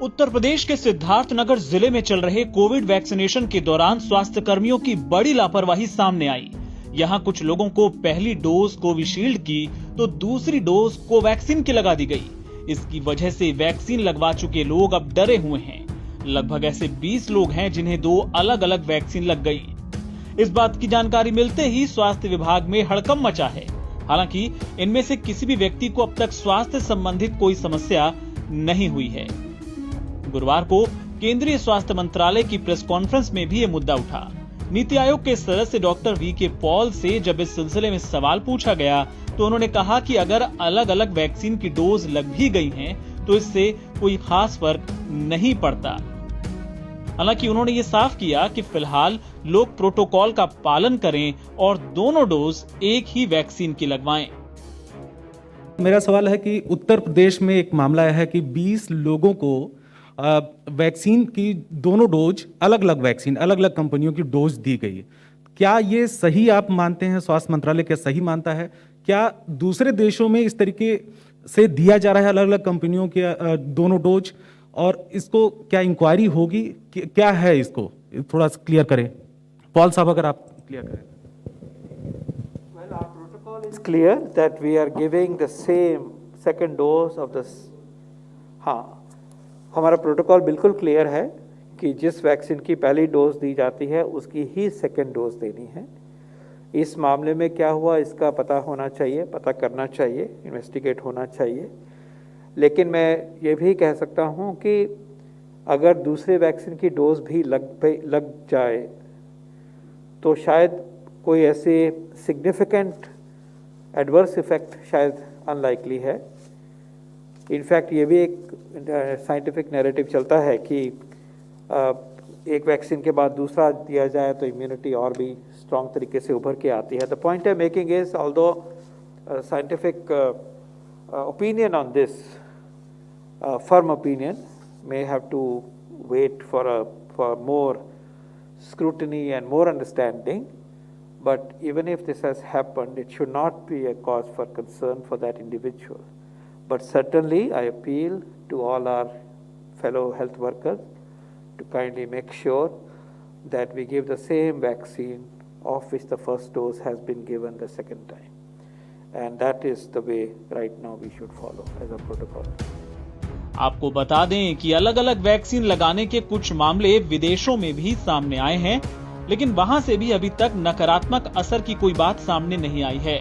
उत्तर प्रदेश के सिद्धार्थनगर जिले में चल रहे कोविड वैक्सीनेशन के दौरान स्वास्थ्य कर्मियों की बड़ी लापरवाही सामने आई। यहां कुछ लोगों को पहली डोज कोविशील्ड की तो दूसरी डोज कोवैक्सीन की लगा दी गई। इसकी वजह से वैक्सीन लगवा चुके लोग अब डरे हुए हैं। लगभग ऐसे 20 लोग हैं जिन्हें 2 अलग अलग वैक्सीन लग गई। इस बात की जानकारी मिलते ही स्वास्थ्य विभाग में हड़कंप मचा है। हालांकि इनमें से किसी भी व्यक्ति को अब तक स्वास्थ्य संबंधित कोई समस्या नहीं हुई है। गुरुवार को केंद्रीय स्वास्थ्य मंत्रालय की प्रेस कॉन्फ्रेंस में भी ये मुद्दा उठा। नीति आयोग के सदस्य डॉक्टर वी.के. पॉल से जब इस सिलसिले में सवाल पूछा गया तो उन्होंने कहा कि अगर अलग अलग वैक्सीन की डोज लग भी गई हैं, तो इससे कोई खास फर्क नहीं पड़ता। हालांकि उन्होंने ये साफ किया कि फिलहाल लोग प्रोटोकॉल का पालन करें और दोनों डोज एक ही वैक्सीन की लगवाएं। मेरा सवाल है कि उत्तर प्रदेश में एक मामला है कि 20 लोगों को वैक्सीन की दोनों डोज अलग अलग कंपनियों की डोज दी गई। क्या ये सही आप मानते हैं? स्वास्थ्य मंत्रालय क्या सही मानता है? क्या दूसरे देशों में इस तरीके से दिया जा रहा है अलग अलग कंपनियों के दोनों डोज, और इसको क्या इंक्वायरी होगी? क्या है, इसको थोड़ा क्लियर करें। पॉल साहब, अगर आप क्लियर करें। Well, our protocol is clear that we are giving the same second dose of this. हाँ, हमारा प्रोटोकॉल बिल्कुल क्लियर है कि जिस वैक्सीन की पहली डोज दी जाती है उसकी ही सेकेंड डोज देनी है। इस मामले में क्या हुआ इसका पता होना चाहिए, पता करना चाहिए, इन्वेस्टिगेट होना चाहिए। लेकिन मैं ये भी कह सकता हूँ कि अगर दूसरे वैक्सीन की डोज भी लग जाए तो शायद कोई ऐसे सिग्निफिकेंट एडवर्स इफेक्ट शायद अनलाइकली है। इनफैक्ट ये भी एक साइंटिफिक नैरेटिव चलता है कि एक वैक्सीन के बाद दूसरा दिया जाए तो इम्यूनिटी और भी स्ट्रॉन्ग तरीके से उभर के आती है। The point I making is although scientific opinion on this, firm opinion, may have to wait for more scrutiny and more understanding. But even if this has happened, it should not be a cause for concern for that individual. But certainly, I appeal to all our fellow health workers to kindly make sure that we give the same vaccine of which the first dose has been given the second time. And that is the way right now we should follow as a protocol. आपको बता दें कि अलग अलग vaccine लगाने के कुछ मामले विदेशों में भी सामने आए हैं, लेकिन वहां से भी अभी तक नकारात्मक असर की कोई बात सामने नहीं आई है।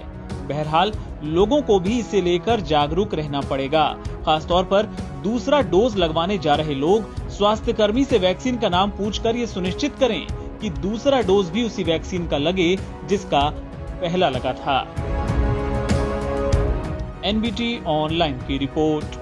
बहरहाल लोगों को भी इसे लेकर जागरूक रहना पड़ेगा। खासतौर पर दूसरा डोज लगवाने जा रहे लोग स्वास्थ्य कर्मी से वैक्सीन का नाम पूछकर ये सुनिश्चित करें कि दूसरा डोज भी उसी वैक्सीन का लगे जिसका पहला लगा था। NBT ऑनलाइन की रिपोर्ट।